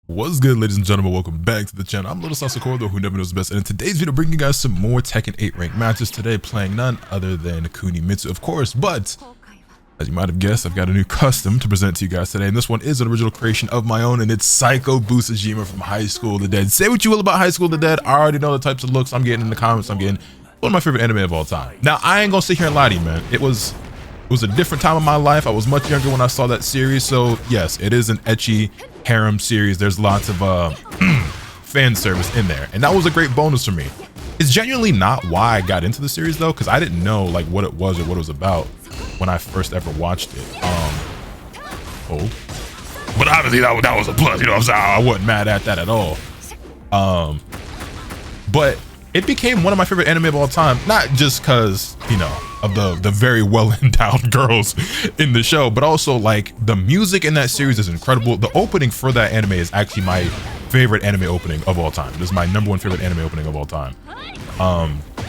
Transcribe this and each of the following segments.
What's good, ladies and gentlemen? Welcome back to the channel. I'm LotusAsakura, who never knows best, and in today's video, bringing you guys some more Tekken 8 ranked matches. Today, playing none other than Kunimitsu, of course, but as you might have guessed, I've got a new custom to present to you guys today, and this one is an original creation of my own, and it's Psycho Busujima from High School of the Dead. Say what you will about High School of the Dead, I already know the types of looks I'm getting in the comments. I'm getting one of my favorite anime of all time. Now, I ain't gonna sit here and lie to you, man. It was a different time of my life. I was much younger when I saw that series, so yes, it is an ecchi harem series. There's lots of fan service in there, and that was a great bonus for me. It's genuinely not why I got into the series though, because I didn't know like what it was or what it was about when I first ever watched it. But obviously that was a plus, you know what I'm saying? I wasn't mad at that at all. But it became one of my favorite anime of all time, not just because, you know, of the very well endowed girls in the show, but also like the music in that series is incredible. The opening for that anime is actually my favorite anime opening of all time. This is my #1 favorite anime opening of all time.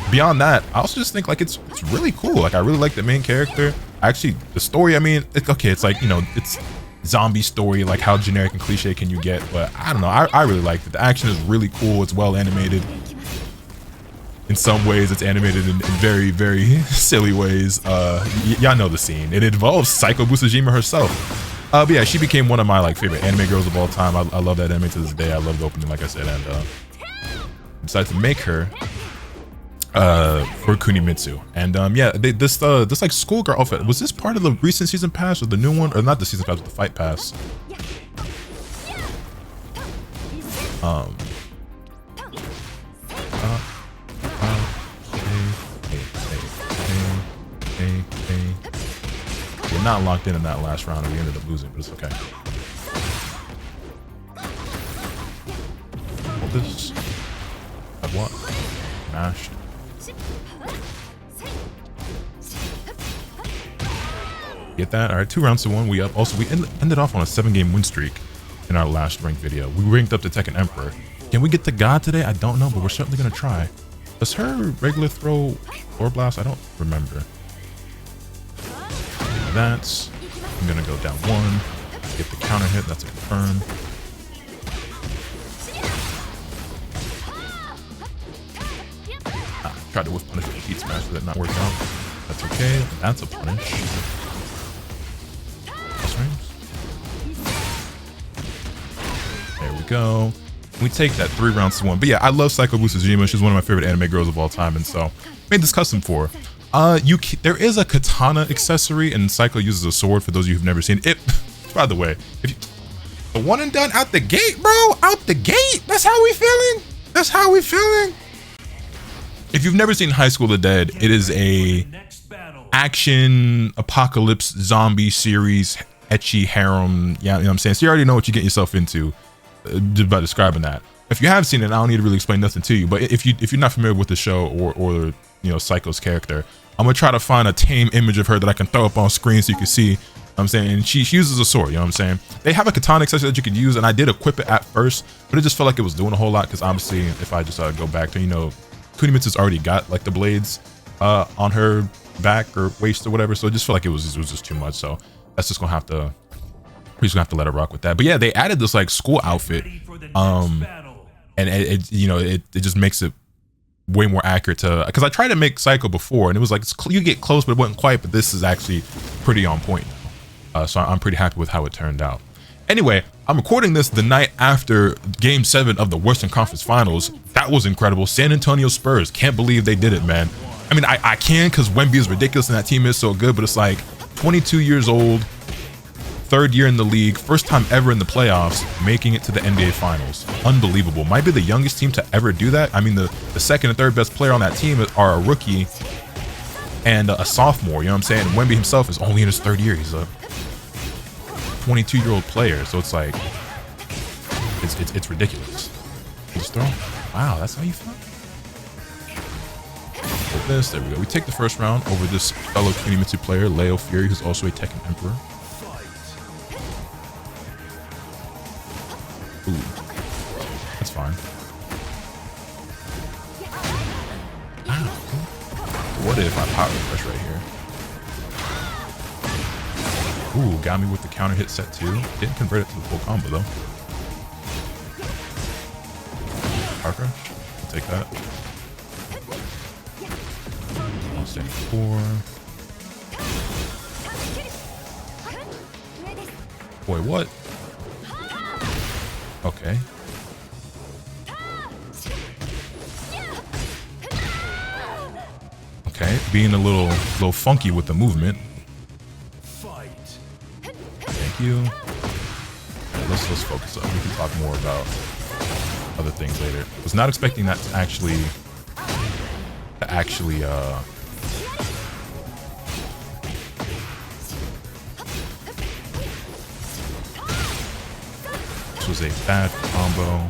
Beyond that, I also just think like it's really cool. Like I really like the main character. Actually, the story, I mean, it's okay. It's like, you know, it's zombie story, like how generic and cliche can you get? But I don't know. I really liked it. The action is really cool. It's well animated. In some ways, it's animated in very, very silly ways. Y'all know the scene. It involves Psycho Busujima herself. But yeah, she became one of my like favorite anime girls of all time. I love that anime to this day. I love the opening, like I said, and decided to make her for Kunimitsu. And yeah, this like schoolgirl outfit, was this part of the recent season pass or the new one, or not the season pass, but the fight pass? We're not locked in that last round, and we ended up losing, but it's okay. Hold this. At what? Mashed. Get that? All right, 2 rounds to 1. We up. Also, we ended off on a 7-game win streak in our last ranked video. We ranked up to Tekken Emperor. Can we get the God today? I don't know, but we're certainly gonna try. Does her regular throw or blast? I don't remember. That's. I'm gonna go down 1. Get the counter hit. That's a confirm. Tried to whiff punish with a heat smash, but that not work out. That's okay. That's a punish. There we go. We take that 3 rounds to 1. But yeah, I love Psycho Busujima. She's one of my favorite anime girls of all time, and so made this custom for her. There is a katana accessory, and Psycho uses a sword. For those of you who've never seen it, by the way, if you, the one and done out the gate, bro, out the gate. That's how we feeling. That's how we feeling. If you've never seen High School of the Dead, it is a action apocalypse zombie series, ecchi harem. Yeah, you know what I'm saying. So you already know what you get yourself into just by describing that. If you have seen it, I don't need to really explain nothing to you. But if you're not familiar with the show or you know Psycho's character, I'm gonna try to find a tame image of her that I can throw up on screen so you can see. I'm saying, and she uses a sword. You know what I'm saying? They have a katana accessory that you could use, and I did equip it at first, but it just felt like it was doing a whole lot. Because obviously, if I just go back to, you know, Kunimitsu's already got like the blades on her back or waist or whatever, so it just felt like it was just too much. So that's just gonna have to. We're just gonna have to let her rock with that. But yeah, they added this like school outfit, and it you know it just makes it way more accurate to, because I tried to make Psycho before and it was like you get close but it wasn't quite, but this is actually pretty on point now. So I'm pretty happy with how it turned out. Anyway, I'm recording this the night after Game 7 of the Western Conference Finals. That was incredible. San Antonio Spurs, can't believe they did it, man. I mean, I can, because Wemby is ridiculous and that team is so good, but it's like 22 years old, 3rd year in the league, first time ever in the playoffs, making it to the NBA Finals. Unbelievable. Might be the youngest team to ever do that. I mean, the 2nd and 3rd best player on that team are a rookie and a sophomore, you know what I'm saying? And Wemby himself is only in his 3rd year. He's a 22-year-old player, so it's like, it's ridiculous. Just throw. Wow, that's how you feel? With this, there we go. We take the first round over this fellow Kunimitsu player, Leo Fury, who's also a Tekken Emperor. Ooh, that's fine. Ow. What if I power refresh right here? Ooh, got me with the counter hit set 2. Didn't convert it to the full combo though. that. I'll stand 4. Boy, what? Okay. Okay, being a little funky with the movement. Thank you. Right, let's focus up. We can talk more about other things later. Was not expecting that to actually this was a bad combo.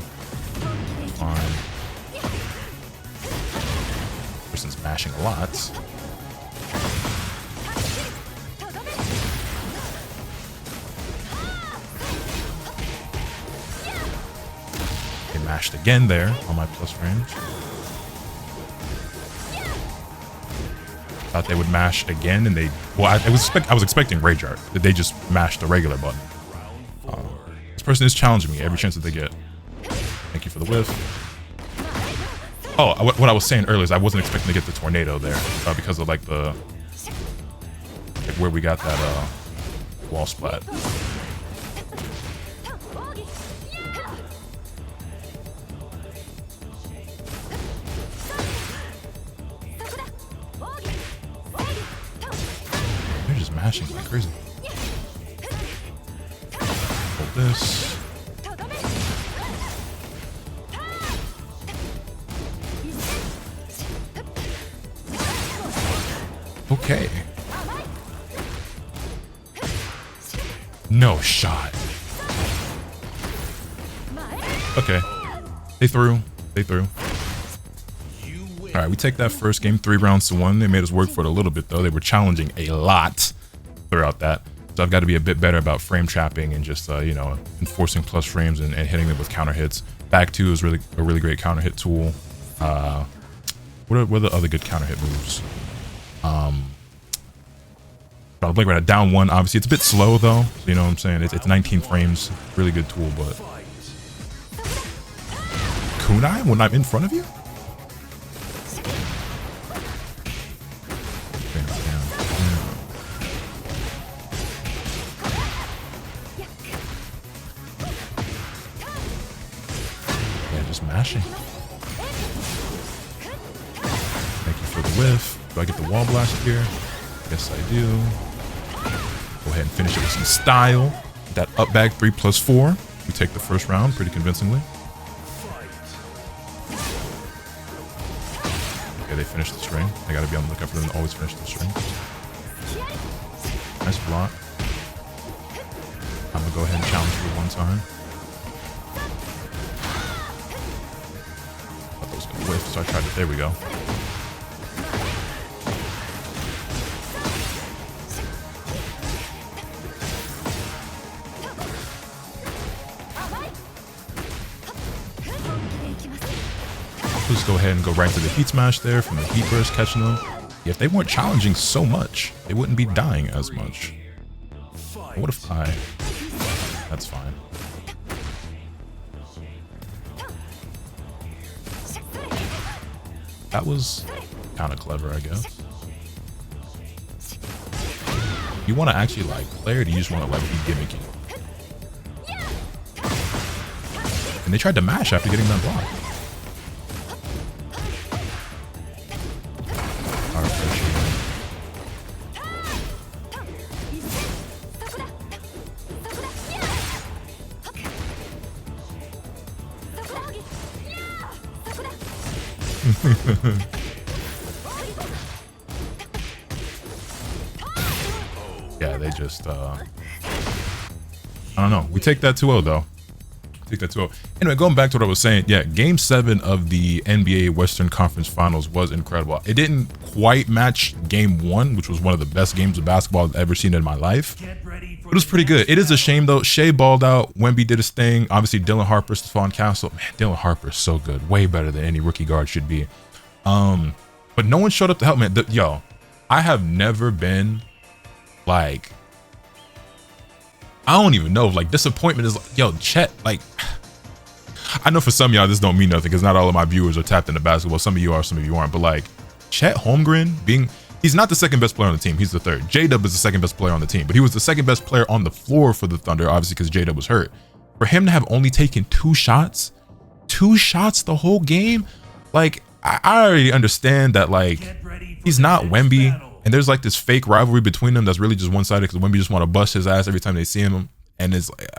Fine. Person's mashing a lot. They mashed again there on my plus range. Thought they would mash again, and they. Well, I was expecting Rage Art. That they just mashed the regular button. This person is challenging me every chance that they get. Thank you for the whiff. Oh, what I was saying earlier is I wasn't expecting to get the tornado there because of like the where we got that wall splat. They're just mashing like crazy. Hold this. Okay. No shot. Okay. They threw. Alright, we take that first game 3 rounds to 1. They made us work for it a little bit though. They were challenging a lot throughout that. So I've got to be a bit better about frame trapping and just you know, enforcing plus frames and hitting them with counter hits. Back 2 is really a really great counter hit tool. What are the other good counter hit moves? Blake right at down 1. Obviously, it's a bit slow though. So you know what I'm saying? It's 19 frames. Really good tool, but kunai when I'm in front of you? Yeah, just mashing. Thank you for the whiff. Do I get the wall blast here? Yes, I do. Go ahead and finish it with some style. That up bag 3+4. We take the first round pretty convincingly. Okay, they finished the string. I gotta be on the lookout for them to always finish the string. Nice block. I'm gonna go ahead and challenge you one time. Thought that was gonna whiff, so I tried it. There we go. Just go ahead and go right to the heat smash there from the heat burst, catching them. Yeah, if they weren't challenging so much, they wouldn't be dying as much. What if I... That's fine. That was kind of clever, I guess. You want to actually like play, or do you just want to like be gimmicky? And they tried to mash after getting that block. Yeah, they just I don't know. We take that 2-0 though. Take that 2-0. Anyway, going back to what I was saying, yeah, game 7 of the NBA Western Conference Finals was incredible. It didn't quite match game 1, which was one of the best games of basketball I've ever seen in my life. It was pretty good. It is a shame though. Shea balled out. Wemby did his thing. Obviously, Dylan Harper, Stephon Castle. Man, Dylan Harper is so good. Way better than any rookie guard should be. But no one showed up to help, man. Yo, I have never been like, I don't even know if like disappointment is like, yo, Chet, like, I know for some of y'all this don't mean nothing because not all of my viewers are tapped into basketball. Some of you are, some of you aren't. But like Chet Holmgren he's not the second best player on the team. He's the third. J-Dub is the second best player on the team, but he was the second best player on the floor for the Thunder, obviously because J-Dub was hurt. For him to have only taken 2 shots the whole game, like I already understand that like he's not Wemby, and there's like this fake rivalry between them that's really just one-sided because Wemby just want to bust his ass every time they see him, and it's like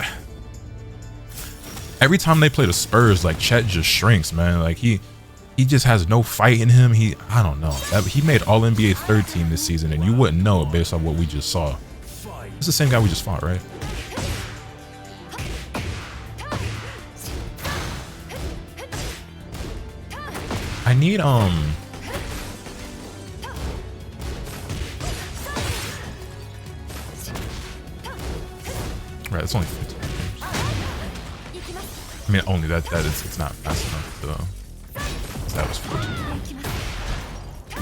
every time they play the Spurs, like Chet just shrinks, man. Like he just has no fight in him. I don't know. He made All NBA third team this season, and you wouldn't know it based on what we just saw. It's the same guy we just fought, right? I need right, it's only 15 games. I mean, only it's not fast enough to that was 14.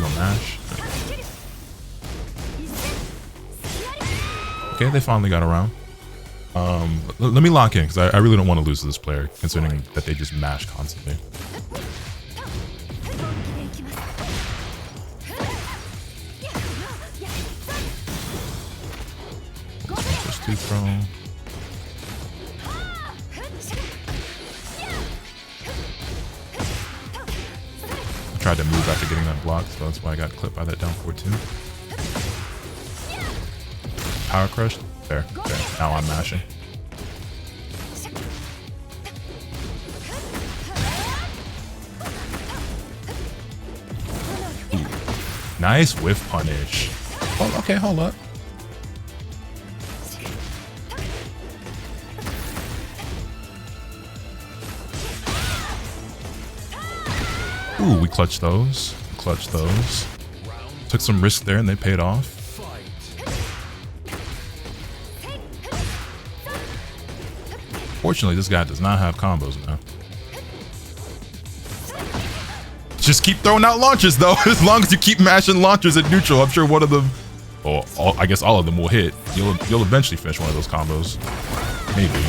No mash. Okay, they finally got around. Let me lock in because I really don't want to lose to this player, considering that they just mash constantly. Just 2 throw. Tried to move after getting that block, so that's why I got clipped by that down 4-2. Power crush. There. Okay. Now I'm mashing. Ooh. Nice whiff punish. Oh, okay, hold up. Ooh, we clutched those. Took some risk there and they paid off. Fortunately, this guy does not have combos, man. Just keep throwing out launchers, though. As long as you keep mashing launchers at neutral, I'm sure one of them, or I guess all of them will hit. You'll eventually finish one of those combos. Maybe.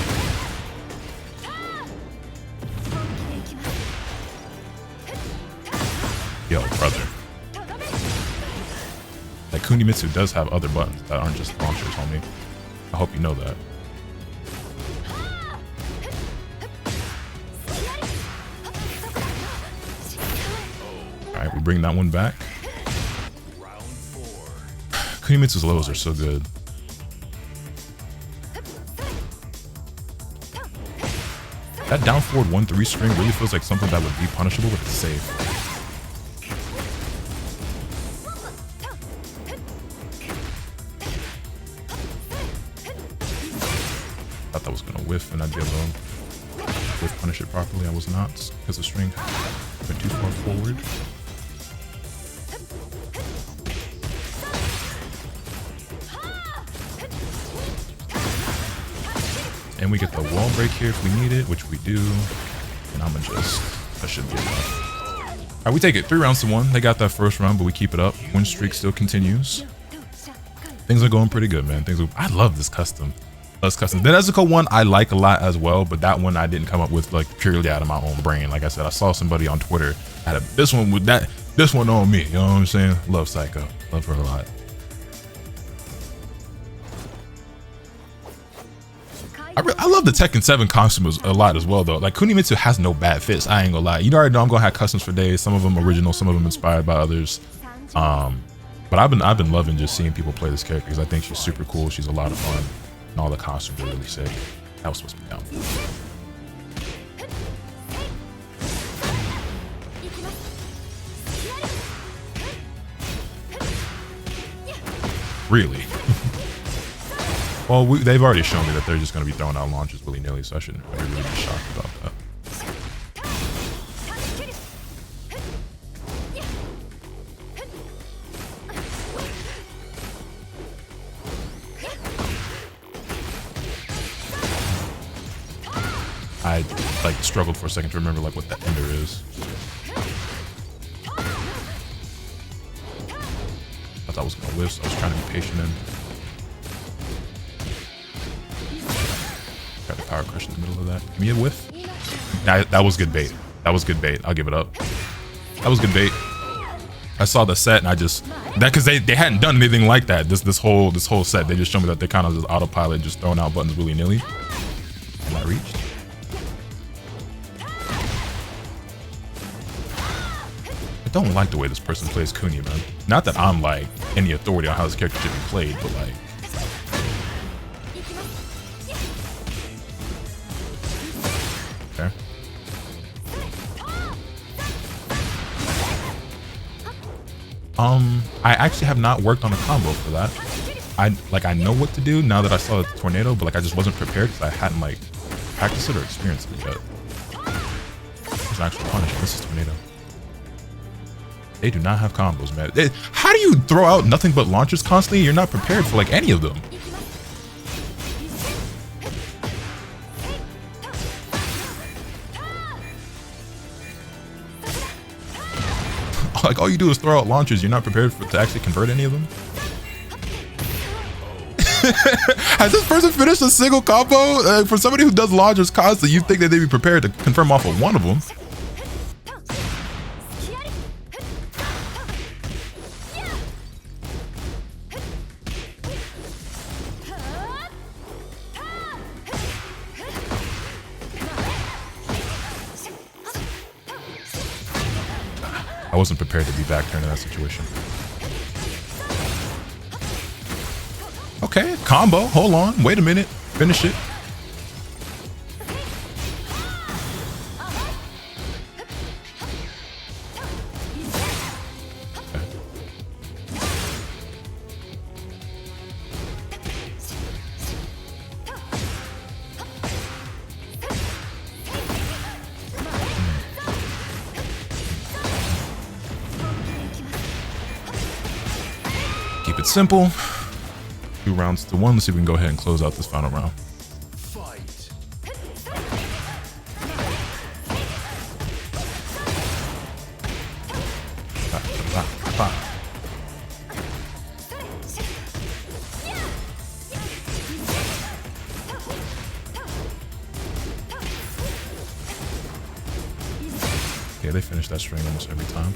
Yo, brother. Like, Kunimitsu does have other buttons that aren't just launchers, homie. I hope you know that. Alright, we bring that one back. Kunimitsu's lows are so good. That down forward 1-3 string really feels like something that would be punishable, but it's safe. Thought that was gonna whiff and I'd be able to whiff punish it properly. I was not, because the string went too far forward. And we get the wall break here if we need it, which we do. And I'm gonna that should be enough. All right, we take it 3-1. They got that first round, but we keep it up. Win streak still continues. Things are going pretty good, man. I love this custom. The Nezuko one I like a lot as well, but that one I didn't come up with like purely out of my own brain. Like I said, I saw somebody on Twitter had this one on me. You know what I'm saying? Love Psycho. Love her a lot. I love the Tekken 7 costumes a lot as well, though. Like, Kunimitsu has no bad fits. I ain't gonna lie. You already know I'm gonna have customs for days. Some of them original, some of them inspired by others. But I've been loving just seeing people play this character because I think she's super cool. She's a lot of fun, and all the costumes are really sick. That was supposed to be down. Really? Well, they've already shown me that they're just going to be throwing out launches willy-nilly, so I shouldn't really be shocked about that. I like struggled for a second to remember like what the ender is. I thought I was going to whiff, so I was trying to be patient and got the power crush in the middle of that. Give me a whiff. That was good bait. That was good bait. I'll give it up. That was good bait. I saw the set and I just because they hadn't done anything like that this whole set. They just showed me that they kind of just autopilot, just throwing out buttons willy nilly. And I reached. I don't like the way this person plays Kuni, man. Not that I'm like any authority on how this character should be played, but like. Okay. I actually have not worked on a combo for that. I know what to do now that I saw the tornado, but like I just wasn't prepared because I hadn't like practiced it or experienced it yet. This is actual punishment. This is tornado. They do not have combos, man. How do you throw out nothing but launchers constantly? You're not prepared for like any of them. Like all you do is throw out launchers. You're not prepared to actually convert any of them. Has this person finished a single combo? For somebody who does launchers constantly, you think that they'd be prepared to confirm off of one of them. I wasn't prepared to be back turned in that situation. Okay, combo. Hold on. Wait a minute. Finish it. Keep it simple. 2 rounds to 1. Let's see if we can go ahead and close out this final round. Yeah, they finish that string almost every time.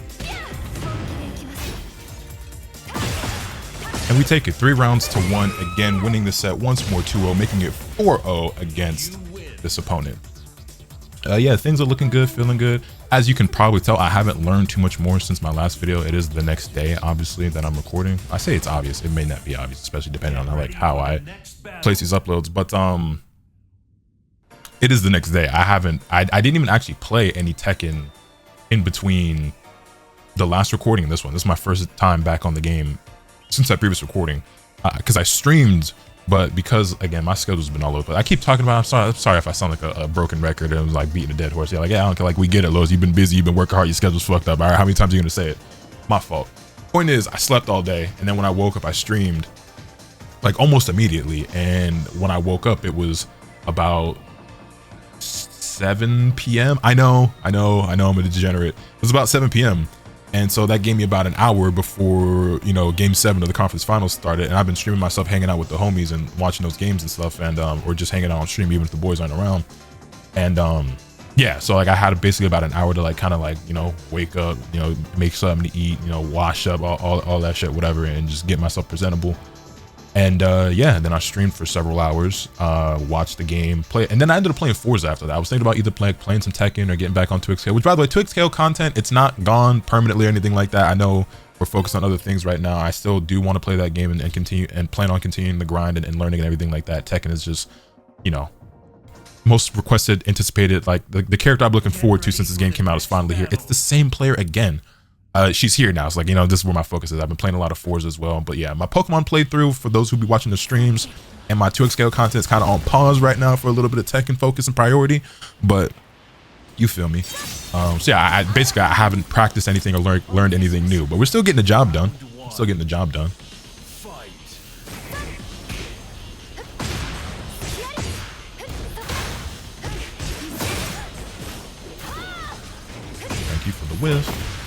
And we take it 3 rounds to 1, again winning the set once more 2-0, making it 4-0 against this opponent. Yeah, things are looking good, feeling good. As you can probably tell, I haven't learned too much more since my last video. It is the next day, obviously, that I'm recording. I say it's obvious. It may not be obvious, especially depending on like how I place these uploads. But it is the next day. I didn't even actually play any Tekken in between the last recording and this one. This is my first time back on the game since that previous recording, because I streamed, but because again my schedule's been all over. I keep talking about. I'm sorry if I sound like a broken record and like beating a dead horse. Yeah, like yeah, I don't care. Like we get it, Lowe's. You've been busy. You've been working hard. Your schedule's fucked up. All right, how many times are you gonna say it? My fault. Point is, I slept all day, and then when I woke up, I streamed like almost immediately. And when I woke up, it was about 7 p.m. I know. I'm a degenerate. It was about 7 p.m. And so that gave me about an hour before, you know, game 7 of the conference finals started. And I've been streaming myself, hanging out with the homies and watching those games and stuff, and or just hanging out on stream even if the boys aren't around. And yeah, so like I had basically about an hour to like kind of like, you know, wake up, you know, make something to eat, you know, wash up, all that shit, whatever, and just get myself presentable. And yeah, then I streamed for several hours, watched the game, play, and then I ended up playing Forza after that. I was thinking about either playing some Tekken or getting back on TwixKale, which by the way, TwixKale content, it's not gone permanently or anything like that. I know we're focused on other things right now. I still do want to play that game and continue and plan on continuing the grind and learning and everything like that. Tekken is just, you know, most requested, anticipated, like the character I'm looking forward to since this game came out is finally here. It's the same player again. She's here now. It's like, you know, this is where my focus is. I've been playing a lot of Forza as well. But yeah, my Pokemon playthrough, for those who be watching the streams, and my TwixKale content is kind of on pause right now for a little bit of Tekken focus and priority. But you feel me. So yeah, basically I haven't practiced anything or learned anything new. But we're still getting the job done. Still getting the job done. Thank you for the whiff.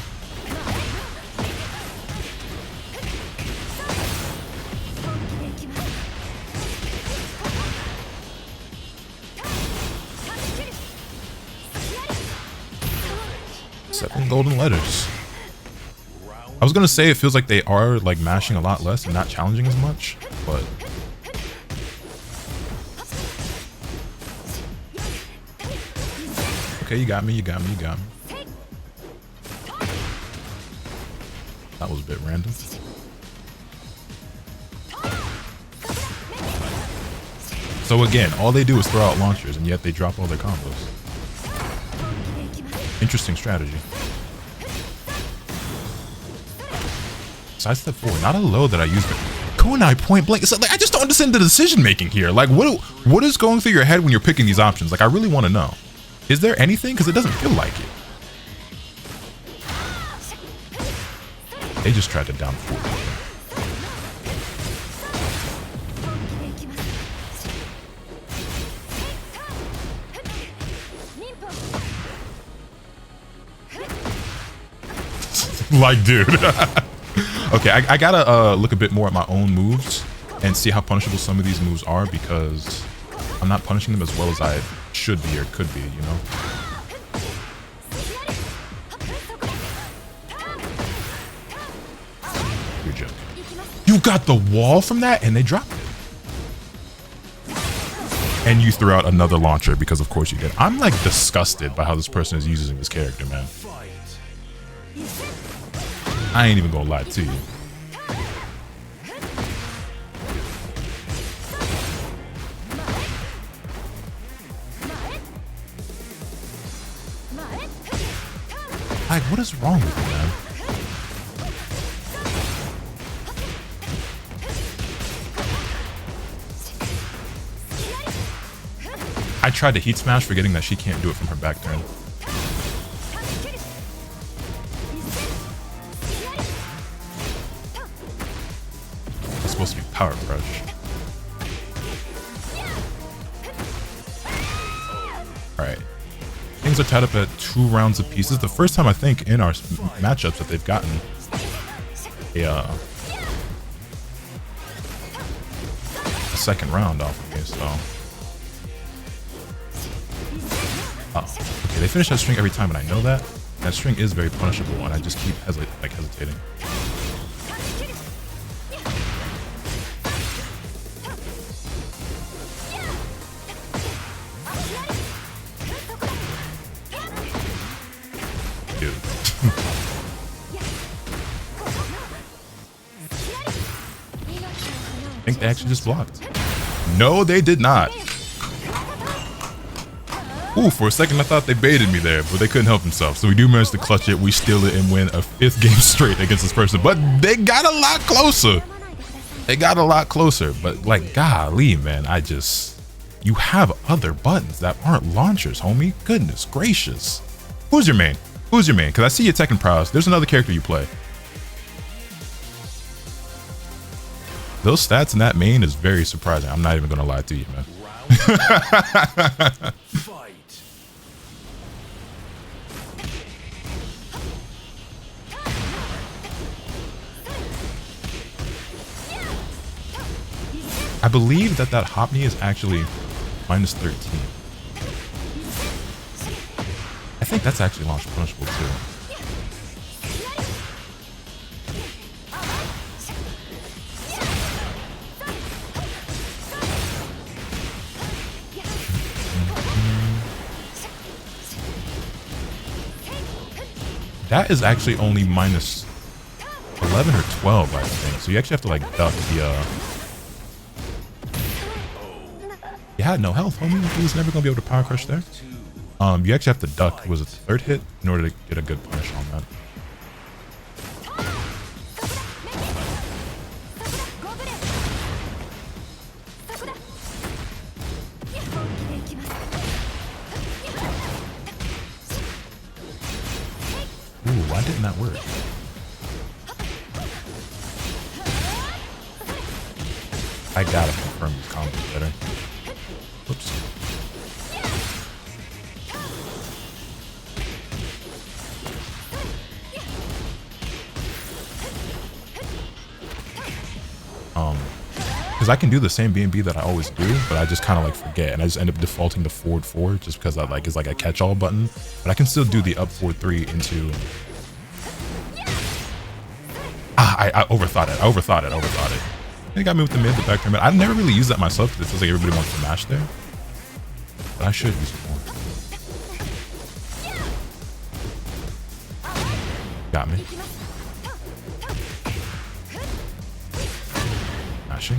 7 golden letters. I was gonna say it feels like they are like mashing a lot less and not challenging as much, but okay, you got me, you got me, you got me. That was a bit random. So again, all they do is throw out launchers, and yet they drop all their combos. Interesting strategy. Sidestep forward, not a low that I use. Kunai point blank. So, like, I just don't understand the decision making here. Like, what is going through your head when you're picking these options? Like, I really want to know. Is there anything? Because it doesn't feel like it. They just tried to down forward. Like, dude. Okay, I gotta look a bit more at my own moves and see how punishable some of these moves are, because I'm not punishing them as well as I should be or could be, you know? You're joking. You got the wall from that and they dropped it. And you threw out another launcher because of course you did. I'm like disgusted by how this person is using this character, man. I ain't even gonna lie to you. Like, what is wrong with you, man? I tried to heat smash, forgetting that she can't do it from her back turn. It's supposed to be power crush. Alright. Things are tied up at 2 rounds apiece. This is the first time I think in our matchups that they've gotten a second round off of me, so. Oh, okay, they finish that string every time, and I know that. That string is very punishable, and I just keep hesitating. Dude. I think they actually just blocked. No, they did not. Ooh, for a second I thought they baited me there, but they couldn't help themselves. So we do manage to clutch it. We steal it and win a 5th game straight against this person. But they got a lot closer. They got a lot closer. But like, golly, man, you have other buttons that aren't launchers, homie. Goodness gracious. Who's your main? Who's your main? Because I see your Tekken prowess. There's another character you play. Those stats in that main is very surprising. I'm not even going to lie to you, man. I believe that hop knee is actually minus 13. I think that's actually launch punishable too. That is actually only minus 11 or 12, I think. So you actually have to like duck the You had no health, homie. He was never gonna be able to power crush there. You actually have to duck. Was it the 3rd hit in order to get a good punish on that? Ooh, why didn't that work? I gotta confirm these combos better. Whoops. because I can do the same B&B that I always do, but I just kind of like forget, and I just end up defaulting to forward 4 just because that like is like a catch-all button. But I can still do the up forward 3 into. I overthought it. They got me with the mid, the back turn mid. I've never really used that myself because it feels like everybody wants to mash there, but I should use it more. Got me. Mashing.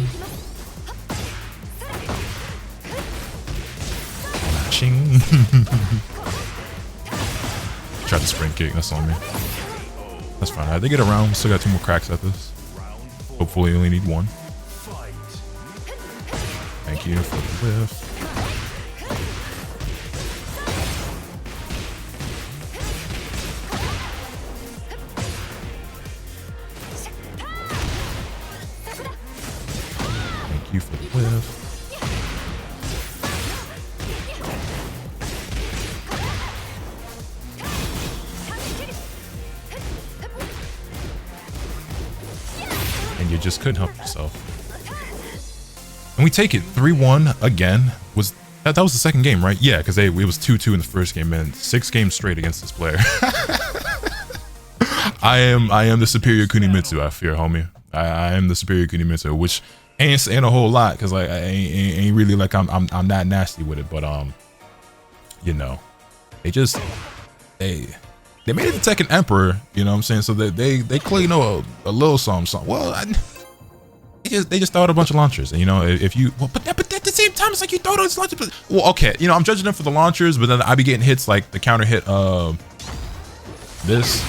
Tried to spring kick, that's on me. That's fine. I think get around. Still got 2 more cracks at this. Hopefully, only need 1. Thank you for the whiff. Thank you for the whiff. And you just couldn't help yourself. And we take it 3-1 again. Was that was the second game, right? Yeah, because it was 2-2 in the first game, and 6 games straight against this player. I am the superior Kunimitsu, I fear, homie. I am the superior Kunimitsu, which ain't saying a whole lot, because like I ain't really like I'm that nasty with it, but you know, they made it the Tekken Emperor, you know what I'm saying? So they clearly know a little something. Well, they just throw out a bunch of launchers, and you know, if you but at the same time it's like you throw those launchers. But, well, okay, you know, I'm judging them for the launchers, but then I be getting hits like the counter hit this,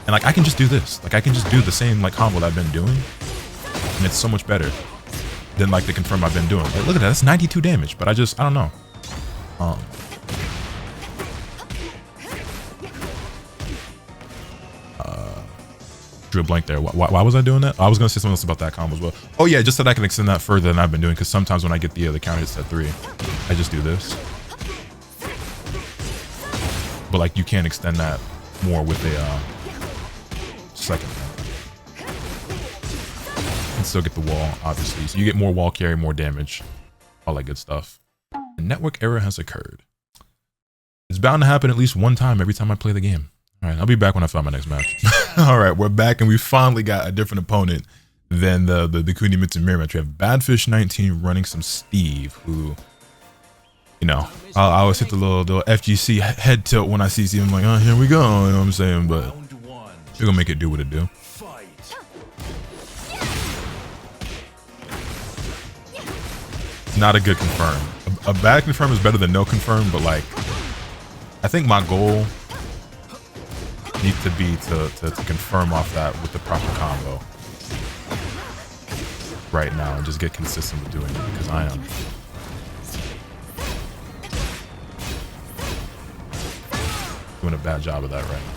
and like I can just do this, like I can just do the same like combo that I've been doing, and it's so much better than like the confirm I've been doing. Like, look at that, that's 92 damage, but I don't know. Drew a blank there. Why was I doing that? I was gonna say something else about that combo as well. Oh yeah, just so that I can extend that further than I've been doing, because sometimes when I get the counter hits at 3, I just do this. But like you can't extend that more with a second one. And still get the wall, obviously. So you get more wall carry, more damage, all that good stuff. A network error has occurred. It's bound to happen at least one time every time I play the game. All right, I'll be back when I find my next match. All right, we're back, and we finally got a different opponent than the Kunimitsu mirror match. We have Badfish19 running some Steve, who, you know, I always hit the little FGC head tilt when I see Steve. I'm like, oh, here we go, you know what I'm saying? But we're gonna make it do what it do. Not a good confirm. A bad confirm is better than no confirm, but like, I think my goal needs to be to confirm off that with the proper combo right now and just get consistent with doing it, because I am doing a bad job of that right now.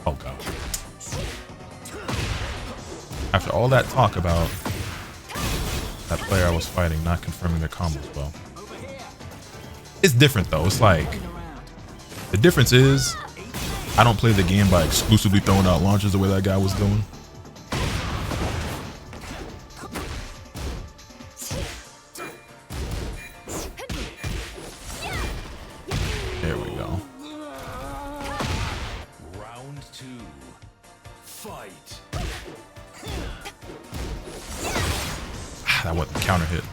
Oh god. After all that talk about that player I was fighting not confirming their combos well. It's different though. It's like, the difference is I don't play the game by exclusively throwing out launchers the way that guy was doing. There we go. Round 2. Fight. That wasn't the counter hit.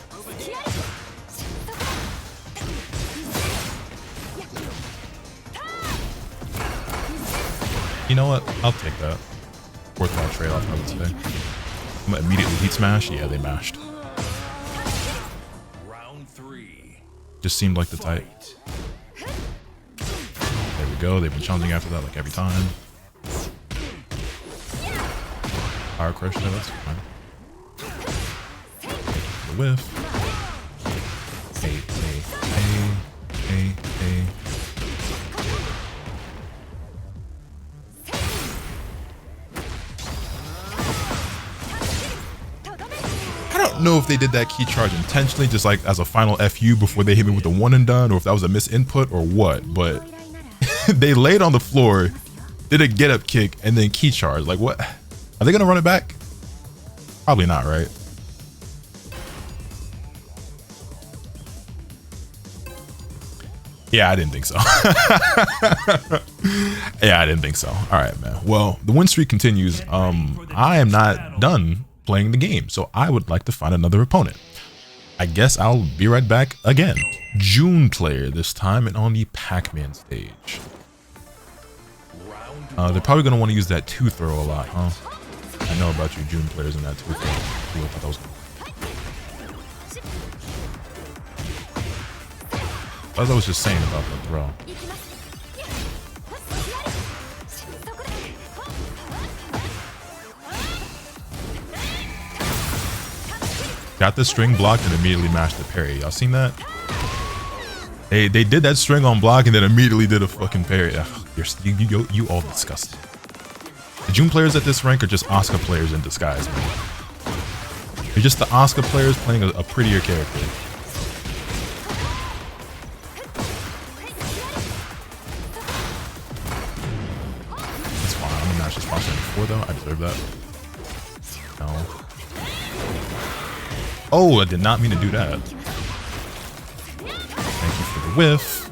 You know what? I'll take that. Worthwhile trade-off, I would say. I'm gonna immediately heat smash. Yeah, they mashed. Round 3. Just seemed like the type. There we go. They've been challenging after that like every time. Power crush, no, that's fine. The whiff. Hey. I don't know if they did that key charge intentionally, just like as a final FU before they hit me with the one and done, or if that was a misinput or what, but they laid on the floor, did a get up kick, and then key charge. Like, what? Are they gonna run it back? Probably not, right? Yeah, I didn't think so. Yeah, I didn't think so. All right, man. Well, the win streak continues. I am not done playing the game, so I would like to find another opponent. I guess I'll be right back again. June player this time, and on the Pac-Man stage. They're probably going to want to use that 2-throw a lot, huh? I know about you June players in that 2-throw. Ooh, I thought that was cool. As I was just saying about the throw. Got the string blocked and immediately mashed the parry. Y'all seen that? They did that string on block and then immediately did a fucking parry. Ugh, you all disgusting. The June players at this rank are just Asuka players in disguise, man. They're just the Asuka players playing a prettier character. That's fine. I'm gonna mash this box before though. I deserve that. No. Oh, I did not mean to do that. Thank you for the whiff.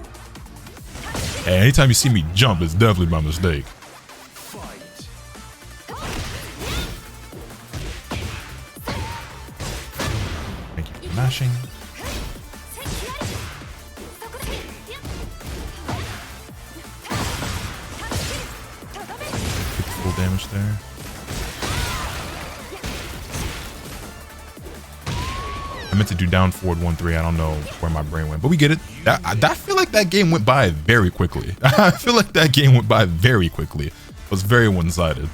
Hey, anytime you see me jump, it's definitely my mistake. Thank you for mashing. Get the full damage there. I meant to do down forward 1-3. I don't know where my brain went, but we get it. I feel like that game went by very quickly. I feel like that game went by very quickly. It was very one-sided.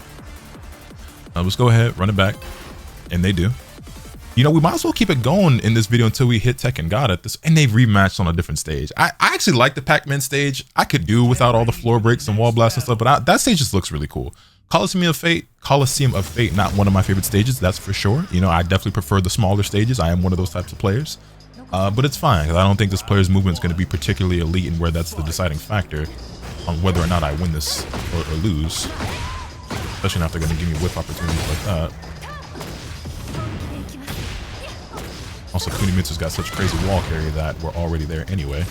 Let's go ahead, run it back. And they do. You know, we might as well keep it going in this video until we hit Tekken God at this. And they've rematched on a different stage. I actually like the Pac-Man stage. I could do without all the floor breaks and wall blasts and stuff, but that stage just looks really cool. Coliseum of Fate, not one of my favorite stages, that's for sure. You know, I definitely prefer the smaller stages. I am one of those types of players. But it's fine, because I don't think this player's movement is going to be particularly elite, and where that's the deciding factor on whether or not I win this or lose. Especially not if they're going to give me whip opportunities like that. Also, Kunimitsu's got such crazy wall carry that we're already there anyway.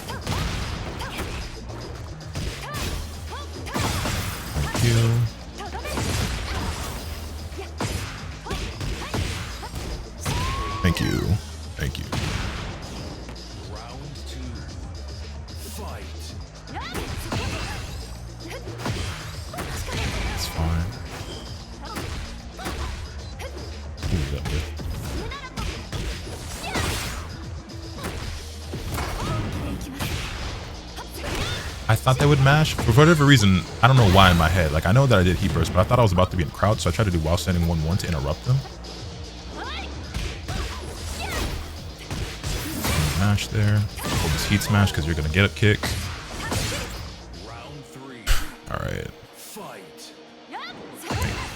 Thank you. Thank you. Thank you. Round 2. Fight. It's fine. Ooh, that whip. I thought they would mash. For whatever reason, I don't know why in my head. Like, I know that I did heat burst, but I thought I was about to be in crouch, so I tried to do while standing 1-1 to interrupt them. Smash there. Hold this heat smash because you're gonna get up kick. Round 3. Alright. Fight.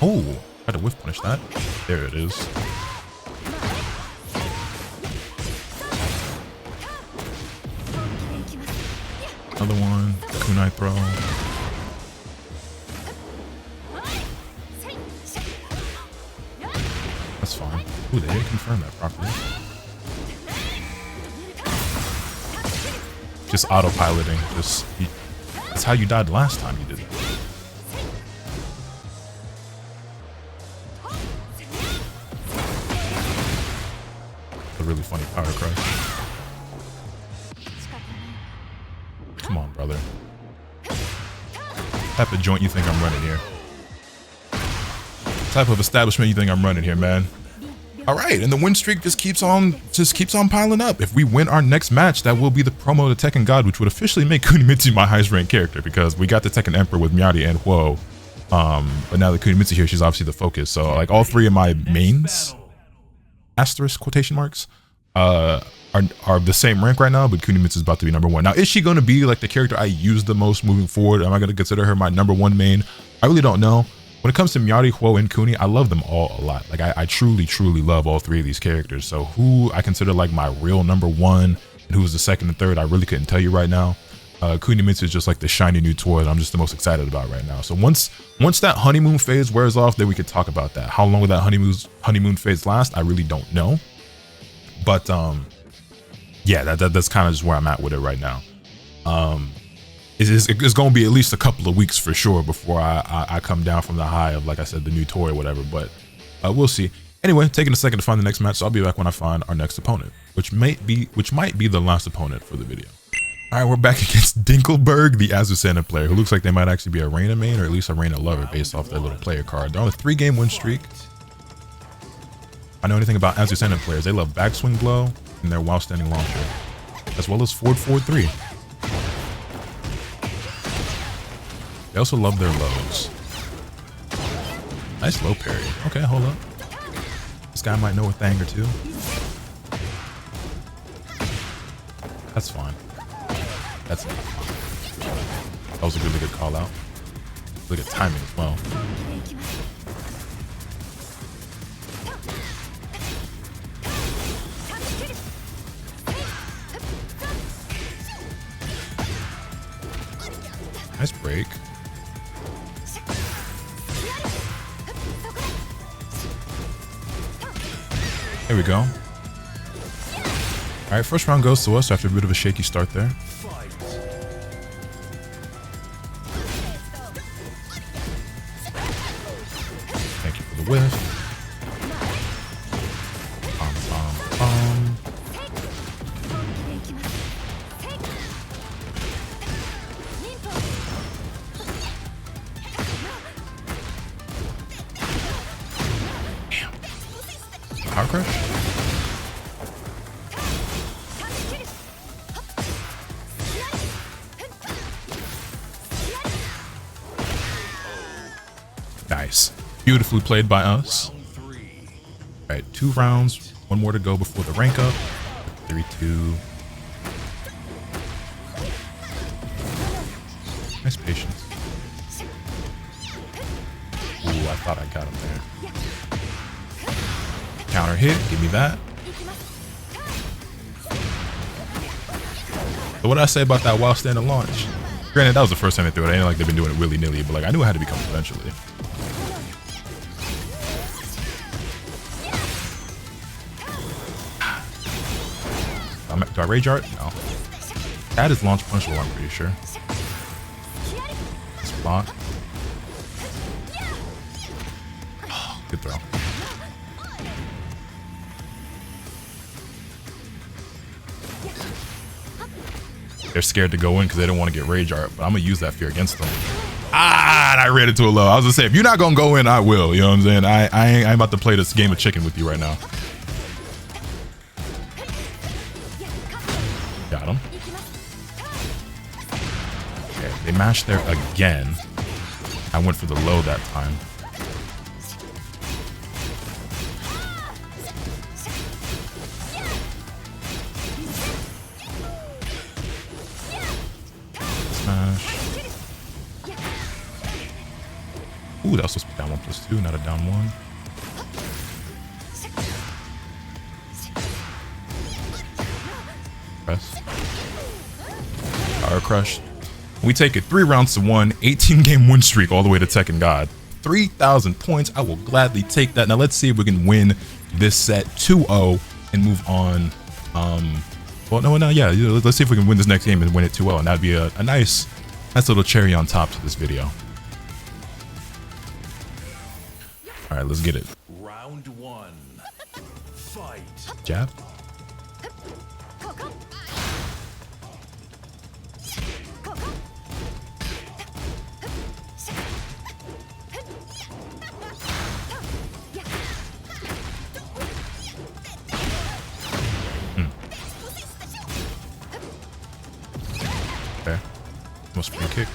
Oh, try to whiff punish that. There it is. Another one. Kunai throw. That's fine. Ooh, they didn't confirm that properly. Just autopiloting. That's how you died last time you did it. A really funny power crush. Come on, brother. What type of joint you think I'm running here? What type of establishment you think I'm running here, man? All right, and the win streak just keeps on piling up. If we win our next match, that will be the promo to Tekken God, which would officially make Kunimitsu my highest ranked character, because we got the Tekken Emperor with Miyari and Huo. But now that Kunimitsu here, she's obviously the focus. So like all three of my mains, asterisk quotation marks, are the same rank right now, but Kunimitsu is about to be #1. Now, is she going to be like the character I use the most moving forward? Am I going to consider her my #1 main? I really don't know. When it comes to Miyari, Huo, and Kuni, I love them all a lot. Like I truly, truly love all three of these characters. So who I consider like my real #1 and who's the second and third, I really couldn't tell you right now. Kunimitsu is just like the shiny new toy that I'm just the most excited about right now. So once that honeymoon phase wears off, then we could talk about that. How long will that honeymoon phase last? I really don't know. But yeah, that's kind of just where I'm at with it right now. it's going to be at least a couple of weeks for sure before I come down from the high of, like I said, the new toy or whatever. But we'll see. Anyway, taking a second to find the next match, so I'll be back when I find our next opponent, which might be the last opponent for the video. All right, we're back against Dinkelberg, the Azucena player, who looks like they might actually be a Reina main or at least a Reina lover based off their little player card. They're on a 3-game win streak. If I know anything about Azucena players, they love backswing blow and their while standing launcher, as well as forward 4-3. They also love their lows. Nice low parry. Okay, hold up. This guy might know a thing or two. That's fine. That's it. That was a really good call out. Really good timing as well. Nice break. There we go. All right, first round goes to us after a bit of a shaky start there. Thank you for the whiff. Damn. Power crush? Nice. Beautifully played by us. All right, 2 rounds. 1 more to go before the rank up. 3-2. Nice patience. Ooh, I thought I got him there. Counter hit. Give me that. So what did I say about that while standing launch? Granted, that was the first time they threw it. I ain't like they've been doing it willy-nilly, but like I knew it had to be coming eventually. Do I rage art? No. That is launch punishable, I'm pretty sure. This block. Oh, good throw. They're scared to go in because they don't want to get rage art, but I'm gonna use that fear against them. Ah, and I ran into a low. I was gonna say, if you're not gonna go in, I will. You know what I'm saying? I ain't about to play this game of chicken with you right now. Got him. Okay, they mashed there again. I went for the low that time. Smash. Ooh, that was supposed to be down 1+2, not a down 1. Press. Power crush. We take it 3 rounds to 1, 18-game win streak all the way to Tekken God. 3,000 points. I will gladly take that. Now let's see if we can win this set 2-0 and move on. Well, no, yeah. Let's see if we can win this next game and win it 2-0, and that'd be a nice little cherry on top to this video. All right, let's get it. Round 1. Fight. Jab. Okay. Almost free kick.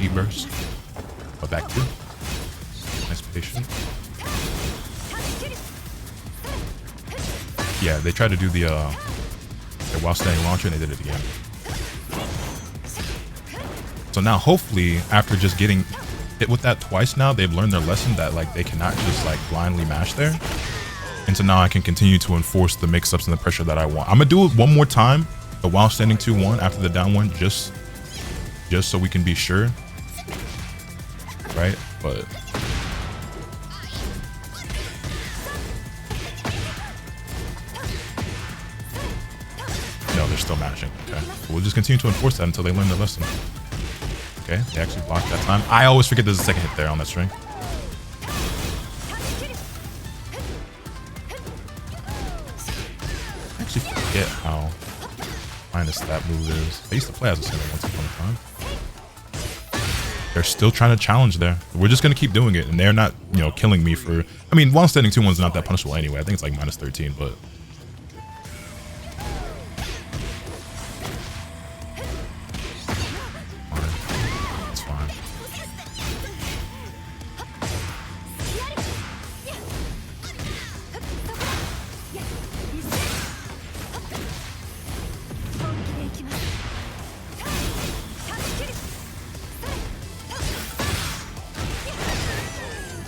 E-burst. But back 2. Nice patient. Yeah, they tried to do the while standing launcher and they did it again. So now hopefully after just getting hit with that twice now, they've learned their lesson that like they cannot just like blindly mash there. And so now I can continue to enforce the mix-ups and the pressure that I want. I'm gonna do it one more time, the while standing 2-1 after the down 1, just so we can be sure. Right? But no, they're still mashing. Okay, so we'll just continue to enforce that until they learn their lesson. Okay, they actually blocked that time. I always forget there's a second hit there on that string. I actually forget how minus that move is. I used to play as a center once upon a time. They're still trying to challenge there. We're just going to keep doing it, and they're not, you know, killing me for... I mean, while standing 2-1's not that punishable anyway. I think it's like minus 13, but... It's fine.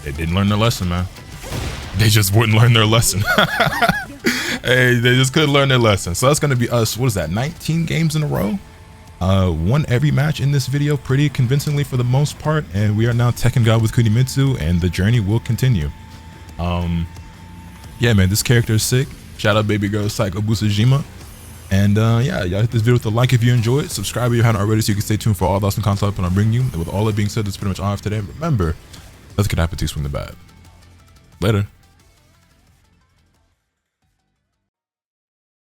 They didn't learn their lesson, man. They just wouldn't learn their lesson. Hey, they just couldn't learn their lesson. So that's going to be us, what is that, 19 games in a row? Won every match in this video pretty convincingly for the most part, and we are now Tekken God with Kunimitsu, and the journey will continue. Yeah, man, this character is sick. Shout out baby girl Psycho Busujima. And yeah, y'all hit this video with a like if you enjoyed it. Subscribe if you haven't already so you can stay tuned for all the awesome content I'm bringing you. And with all that being said, that's pretty much all I have today. Remember, nothing can happen to you swing the bat. Later.